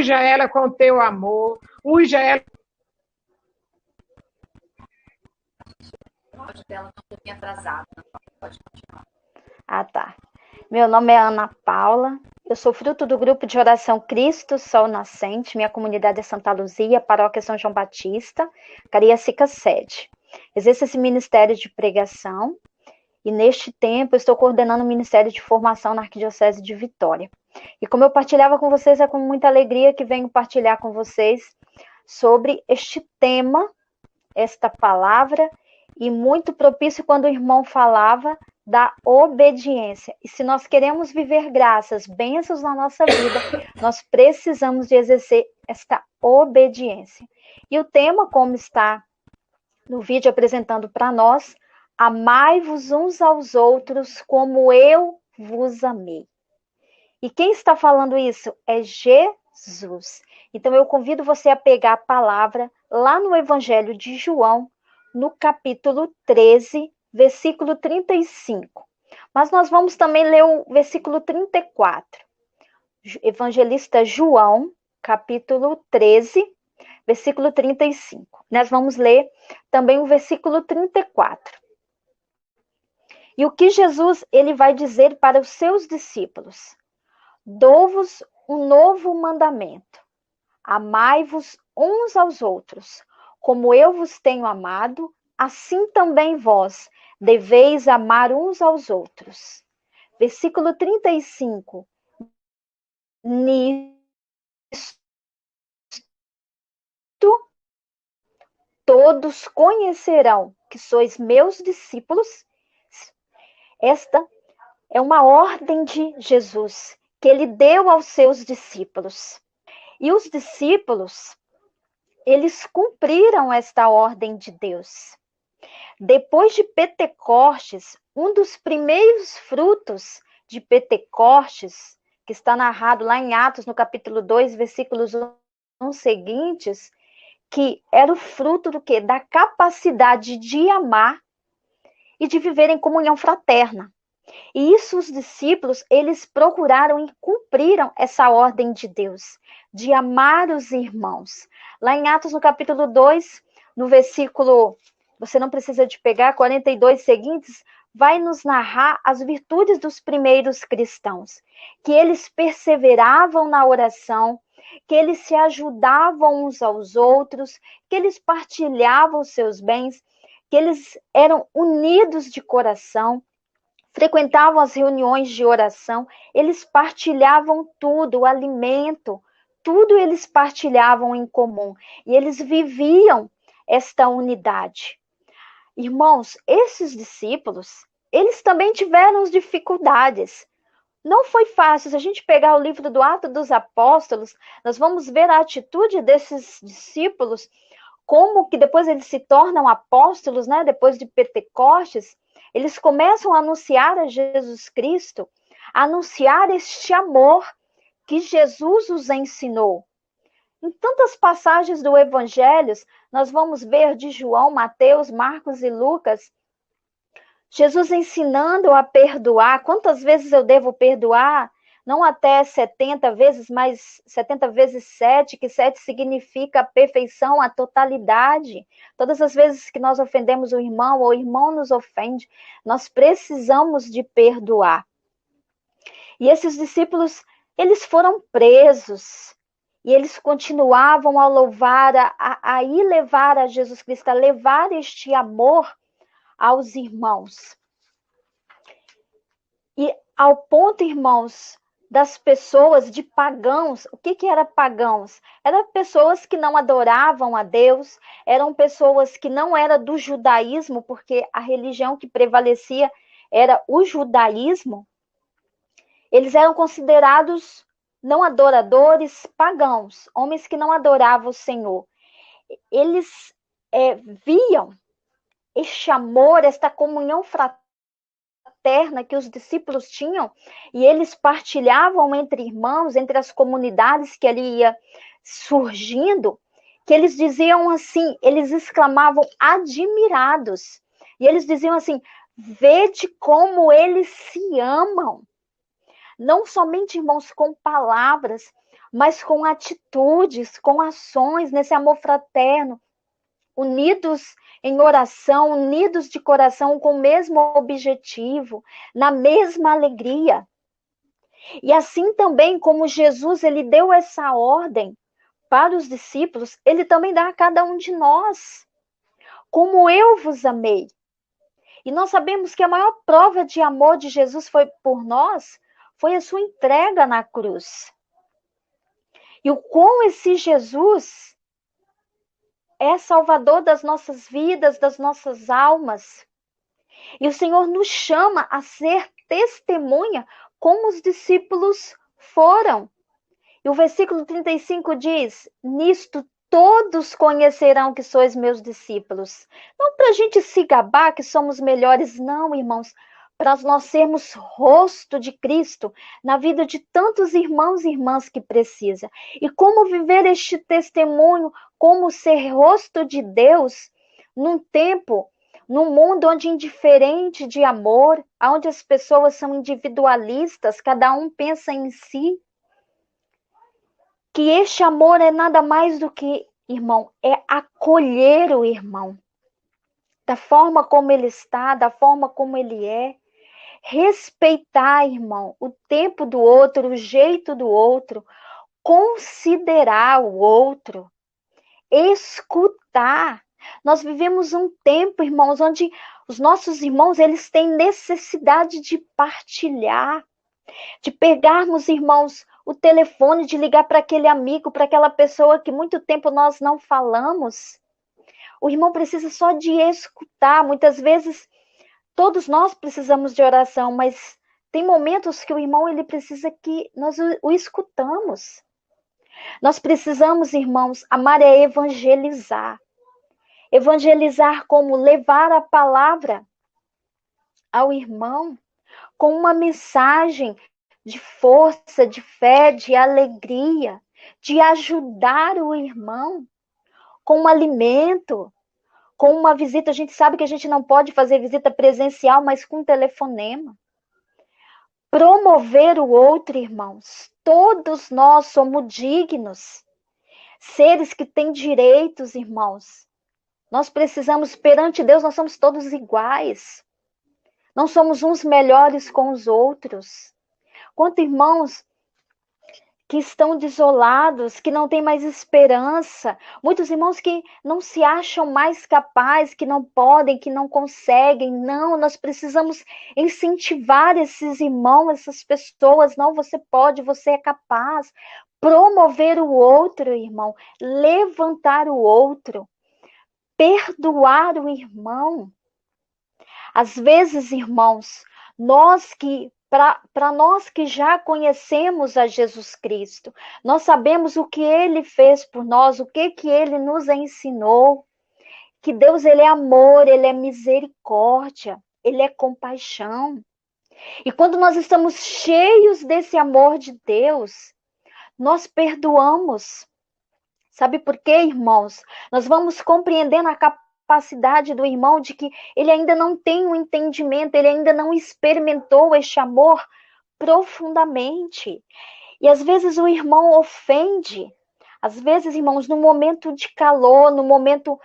Unja ela com o teu amor. Unja ela. O áudio dela está um pouquinho atrasado. Pode continuar. Ah, tá. Meu nome é Ana Paula. Eu sou fruto do grupo de oração Cristo Sol Nascente. Minha comunidade é Santa Luzia, paróquia São João Batista, Cariacica sede. Exerço esse ministério de pregação e neste tempo eu estou coordenando o ministério de formação na Arquidiocese de Vitória. E como eu partilhava com vocês, é com muita alegria que venho partilhar com vocês sobre este tema, esta palavra, e muito propício quando o irmão falava da obediência. E se nós queremos viver graças, bênçãos na nossa vida, nós precisamos de exercer esta obediência. E o tema, como está no vídeo apresentando para nós, amai-vos uns aos outros como eu vos amei. E quem está falando isso é Jesus. Então eu convido você a pegar a palavra lá no Evangelho de João, no capítulo 13, versículo 35. Mas nós vamos também ler o versículo 34. Evangelista João, capítulo 13, versículo 35. Nós vamos ler também o versículo 34. E o que Jesus ele vai dizer para os seus discípulos? Dou-vos um novo mandamento. Amai-vos uns aos outros. Como eu vos tenho amado, assim também vós deveis amar uns aos outros. Versículo 35. Nisto todos conhecerão que sois meus discípulos. Esta é uma ordem de Jesus que ele deu aos seus discípulos. E os discípulos, eles cumpriram esta ordem de Deus. Depois de Pentecostes, um dos primeiros frutos de Pentecostes, que está narrado lá em Atos, no capítulo 2, versículos 1 seguintes, que era o fruto do quê? Da capacidade de amar e de viver em comunhão fraterna. E isso os discípulos, eles procuraram e cumpriram essa ordem de Deus, de amar os irmãos. Lá em Atos, no capítulo 2, no versículo, você não precisa de pegar, 42 seguintes, vai nos narrar as virtudes dos primeiros cristãos, que eles perseveravam na oração, que eles se ajudavam uns aos outros, que eles partilhavam os seus bens, que eles eram unidos de coração, frequentavam as reuniões de oração, eles partilhavam tudo, o alimento, tudo eles partilhavam em comum. E eles viviam esta unidade. Irmãos, esses discípulos, eles também tiveram dificuldades. Não foi fácil. Se a gente pegar o livro do Atos dos Apóstolos, nós vamos ver a atitude desses discípulos, como que depois eles se tornam apóstolos, né? Depois de Pentecostes, eles começam a anunciar a Jesus Cristo, a anunciar este amor que Jesus os ensinou. Em tantas passagens do Evangelho, nós vamos ver de João, Mateus, Marcos e Lucas, Jesus ensinando a perdoar. Quantas vezes eu devo perdoar? Não até 70 vezes, mas 70 vezes 7, que 7 significa a perfeição, a totalidade. Todas as vezes que nós ofendemos o irmão, ou o irmão nos ofende, nós precisamos de perdoar. E esses discípulos, eles foram presos, e eles continuavam a louvar, a ir levar a Jesus Cristo, a levar este amor aos irmãos. E ao ponto, irmãos, das pessoas, de pagãos. O que era pagãos? Eram pessoas que não adoravam a Deus, eram pessoas que não eram do judaísmo, porque a religião que prevalecia era o judaísmo. Eles eram considerados não adoradores, pagãos, homens que não adoravam o Senhor. Eles viam este amor, esta comunhão fraterna que os discípulos tinham, e eles partilhavam entre irmãos, entre as comunidades que ali ia surgindo, que eles diziam assim, eles exclamavam admirados, e eles diziam assim, vede como eles se amam. Não somente, irmãos, com palavras, mas com atitudes, com ações, nesse amor fraterno, unidos em oração, unidos de coração, com o mesmo objetivo, na mesma alegria. E assim também como Jesus, ele deu essa ordem para os discípulos, ele também dá a cada um de nós. Como eu vos amei. E nós sabemos que a maior prova de amor de Jesus foi por nós, foi a sua entrega na cruz. E o quão esse Jesus é salvador das nossas vidas, das nossas almas. E o Senhor nos chama a ser testemunha como os discípulos foram. E o versículo 35 diz: nisto todos conhecerão que sois meus discípulos. Não para a gente se gabar que somos melhores, não, irmãos. Para nós sermos rosto de Cristo na vida de tantos irmãos e irmãs que precisa. E como viver este testemunho, como ser rosto de Deus num tempo, num mundo onde é indiferente de amor, onde as pessoas são individualistas, cada um pensa em si. Que este amor é nada mais do que, irmão, é acolher o irmão. Da forma como ele está, da forma como ele é. Respeitar, irmão, o tempo do outro, o jeito do outro. Considerar o outro. Escutar. Nós vivemos um tempo, irmãos, onde os nossos irmãos, eles têm necessidade de partilhar. De pegarmos, irmãos, o telefone, de ligar para aquele amigo, para aquela pessoa que muito tempo nós não falamos. O irmão precisa só de escutar. Muitas vezes, todos nós precisamos de oração, mas tem momentos que o irmão ele precisa que nós o escutamos. Nós precisamos, irmãos, amar é evangelizar. Evangelizar como levar a palavra ao irmão com uma mensagem de força, de fé, de alegria, de ajudar o irmão com um alimento, com uma visita. A gente sabe que a gente não pode fazer visita presencial, mas com telefonema. Promover o outro, irmãos. Todos nós somos dignos. Seres que têm direitos, irmãos. Nós precisamos, perante Deus, nós somos todos iguais. Não somos uns melhores com os outros. Quantos irmãos que estão desolados, que não têm mais esperança. Muitos irmãos que não se acham mais capazes, que não podem, que não conseguem. Não, nós precisamos incentivar esses irmãos, essas pessoas. Não, você pode, você é capaz. Promover o outro, irmão. Levantar o outro. Perdoar o irmão. Às vezes, irmãos, para nós que já conhecemos a Jesus Cristo, nós sabemos o que Ele fez por nós, o que Ele nos ensinou, que Deus ele é amor, Ele é misericórdia, Ele é compaixão. E quando nós estamos cheios desse amor de Deus, nós perdoamos. Sabe por quê, irmãos? Nós vamos compreendendo a capacidade do irmão de que ele ainda não tem um entendimento, ele ainda não experimentou este amor profundamente. E às vezes o irmão ofende. Às vezes, irmãos, no momento de calor, no momento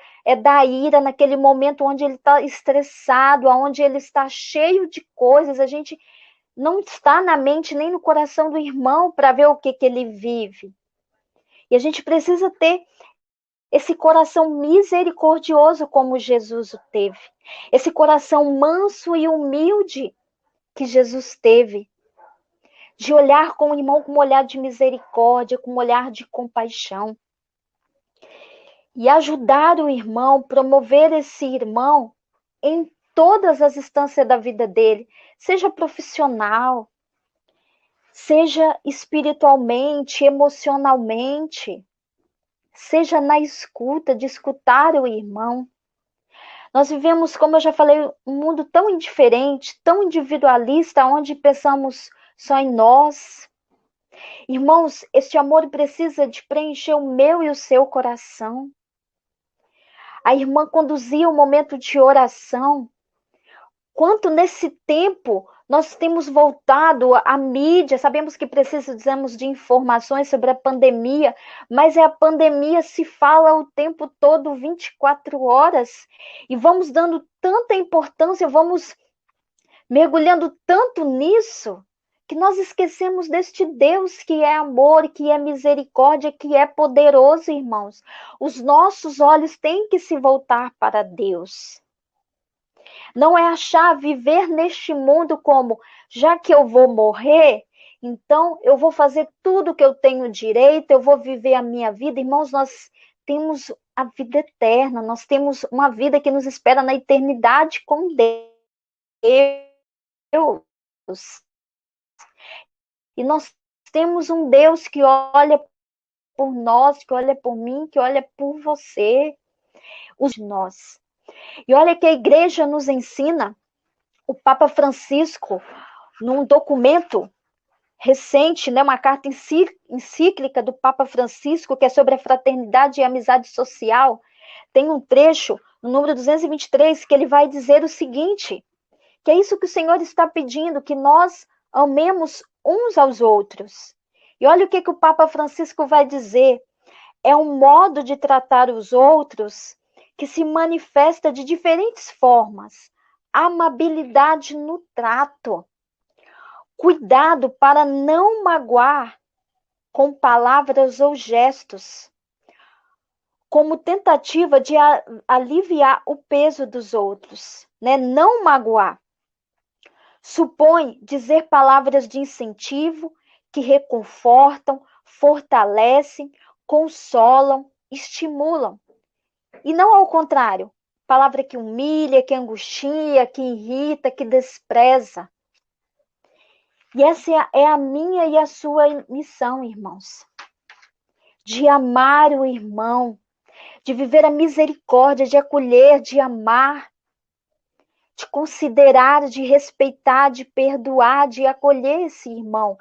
da ira, naquele momento onde ele está estressado, onde ele está cheio de coisas, a gente não está na mente nem no coração do irmão para ver o que ele vive. E a gente precisa ter esse coração misericordioso como Jesus o teve. Esse coração manso e humilde que Jesus teve. De olhar com o irmão com um olhar de misericórdia, com um olhar de compaixão. E ajudar o irmão, promover esse irmão em todas as instâncias da vida dele. Seja profissional, seja espiritualmente, emocionalmente. Seja na escuta, de escutar o irmão. Nós vivemos, como eu já falei, um mundo tão indiferente, tão individualista, onde pensamos só em nós. Irmãos, este amor precisa de preencher o meu e o seu coração. A irmã conduzia um momento de oração. Quanto nesse tempo Nós temos voltado à mídia, sabemos que precisamos de informações sobre a pandemia, mas a pandemia se fala o tempo todo, 24 horas, e vamos dando tanta importância, vamos mergulhando tanto nisso, que nós esquecemos deste Deus que é amor, que é misericórdia, que é poderoso, irmãos. Os nossos olhos têm que se voltar para Deus. Não é achar viver neste mundo como, já que eu vou morrer, então eu vou fazer tudo que eu tenho direito, eu vou viver a minha vida. Irmãos, nós temos a vida eterna, nós temos uma vida que nos espera na eternidade com Deus. E nós temos um Deus que olha por nós, que olha por mim, que olha por você, os de nós. E olha que a igreja nos ensina, o Papa Francisco, num documento recente, né, uma carta encíclica do Papa Francisco, que é sobre a fraternidade e a amizade social, tem um trecho, no número 223, que ele vai dizer o seguinte, que é isso que o Senhor está pedindo, que nós amemos uns aos outros. E olha o que o Papa Francisco vai dizer, é um modo de tratar os outros que se manifesta de diferentes formas. Amabilidade no trato. Cuidado para não magoar com palavras ou gestos, como tentativa de aliviar o peso dos outros, né? Não magoar. Supõe dizer palavras de incentivo que reconfortam, fortalecem, consolam, estimulam. E não ao contrário, palavra que humilha, que angustia, que irrita, que despreza. E essa é a minha e a sua missão, irmãos. De amar o irmão, de viver a misericórdia, de acolher, de amar, de considerar, de respeitar, de perdoar, de acolher esse irmão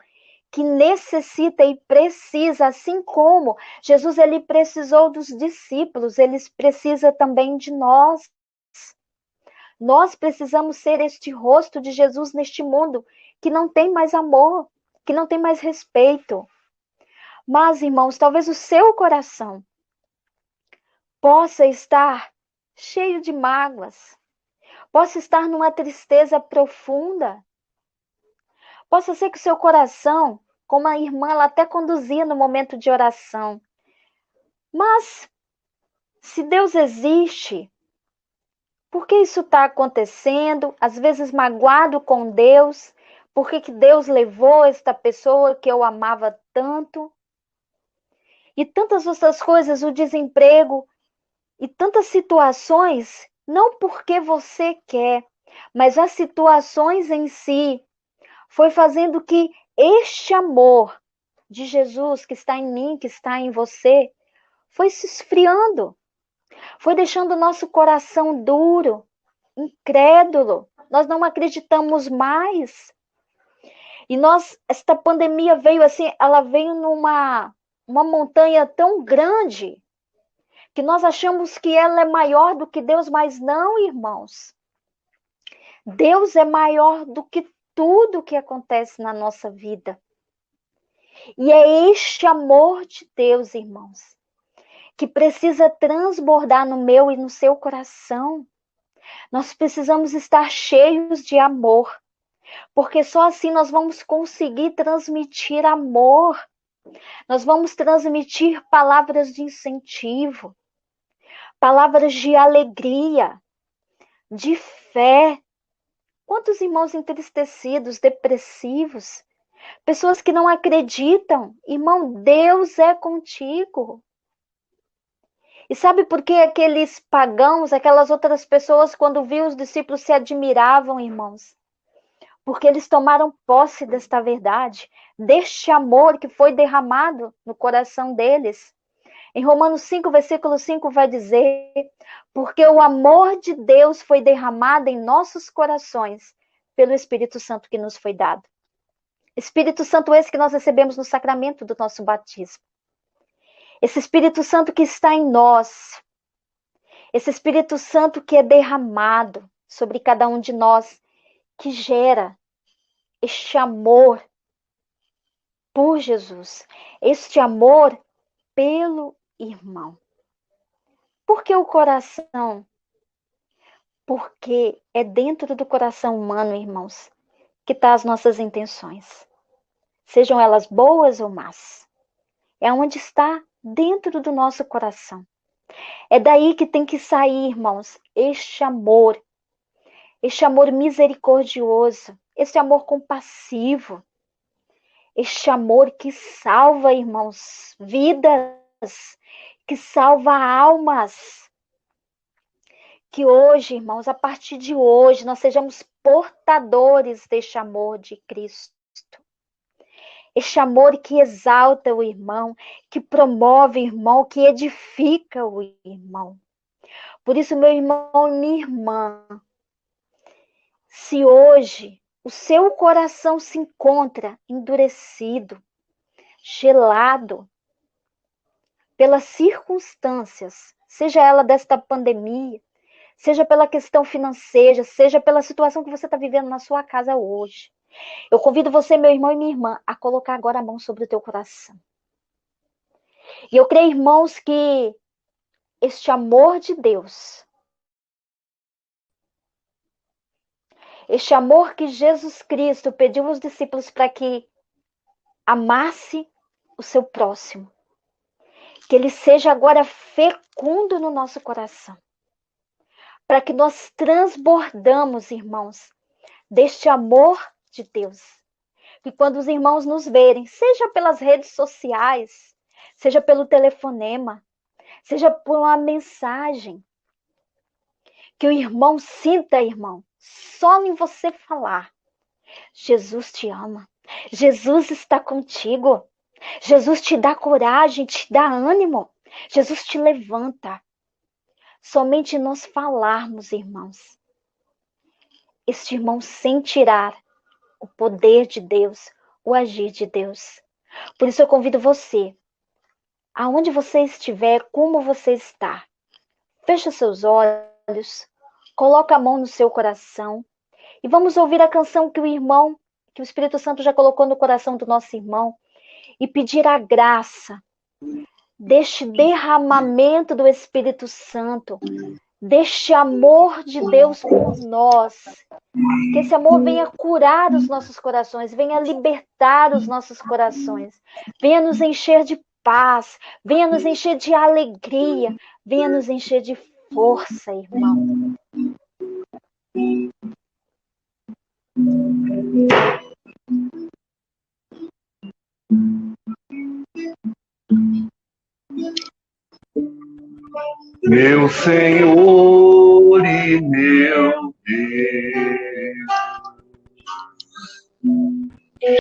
que necessita e precisa, assim como Jesus ele precisou dos discípulos, ele precisa também de nós. Nós precisamos ser este rosto de Jesus neste mundo que não tem mais amor, que não tem mais respeito. Mas, irmãos, talvez o seu coração possa estar cheio de mágoas, possa estar numa tristeza profunda. Possa ser que o seu coração, como a irmã, ela até conduzia no momento de oração. Mas, se Deus existe, por que isso está acontecendo? Às vezes magoado com Deus, por que Deus levou esta pessoa que eu amava tanto? E tantas outras coisas, o desemprego, e tantas situações, não porque você quer, mas as situações em si, foi fazendo que este amor de Jesus que está em mim, que está em você, foi se esfriando. Foi deixando o nosso coração duro, incrédulo. Nós não acreditamos mais. E esta pandemia veio assim, ela veio numa montanha tão grande, que nós achamos que ela é maior do que Deus, mas não, irmãos. Deus é maior do que tudo que acontece na nossa vida. E é este amor de Deus, irmãos, que precisa transbordar no meu e no seu coração. Nós precisamos estar cheios de amor, porque só assim nós vamos conseguir transmitir amor. Nós vamos transmitir palavras de incentivo, palavras de alegria, de fé. Quantos irmãos entristecidos, depressivos, pessoas que não acreditam, irmão, Deus é contigo. E sabe por que aqueles pagãos, aquelas outras pessoas, quando viam os discípulos, se admiravam, irmãos? Porque eles tomaram posse desta verdade, deste amor que foi derramado no coração deles. Em Romanos 5, versículo 5 vai dizer, porque o amor de Deus foi derramado em nossos corações pelo Espírito Santo que nos foi dado. Espírito Santo esse que nós recebemos no sacramento do nosso batismo. Esse Espírito Santo que está em nós. Esse Espírito Santo que é derramado sobre cada um de nós, que gera este amor por Jesus, este amor pelo irmão. Por que o coração? Porque é dentro do coração humano, irmãos, que estão as nossas intenções. Sejam elas boas ou más. É onde está dentro do nosso coração. É daí que tem que sair, irmãos, este amor misericordioso, este amor compassivo, este amor que salva, irmãos, vidas, que salva almas. Que hoje, irmãos, a partir de hoje, nós sejamos portadores deste amor de Cristo. Este amor que exalta o irmão, que promove o irmão, que edifica o irmão. Por isso, meu irmão e minha irmã, se hoje o seu coração se encontra endurecido, gelado pelas circunstâncias, seja ela desta pandemia, seja pela questão financeira, seja pela situação que você está vivendo na sua casa hoje, eu convido você, meu irmão e minha irmã, a colocar agora a mão sobre o teu coração. E eu creio, irmãos, que este amor de Deus, este amor que Jesus Cristo pediu aos discípulos para que amasse o seu próximo, que ele seja agora fecundo no nosso coração, para que nós transbordamos, irmãos, deste amor de Deus. E quando os irmãos nos verem, seja pelas redes sociais, seja pelo telefonema, seja por uma mensagem, que o irmão sinta, irmão, só em você falar: Jesus te ama, Jesus está contigo, Jesus te dá coragem, te dá ânimo, Jesus te levanta. Somente nós falarmos, irmãos, este irmão sentirá o poder de Deus, o agir de Deus. Por isso eu convido você, aonde você estiver, como você está, fecha seus olhos, coloca a mão no seu coração e vamos ouvir a canção que o Espírito Santo já colocou no coração do nosso irmão e pedir a graça deste derramamento do Espírito Santo, deste amor de Deus por nós. Que esse amor venha curar os nossos corações, venha libertar os nossos corações, venha nos encher de paz, venha nos encher de alegria, venha nos encher de força, irmão. Meu Senhor,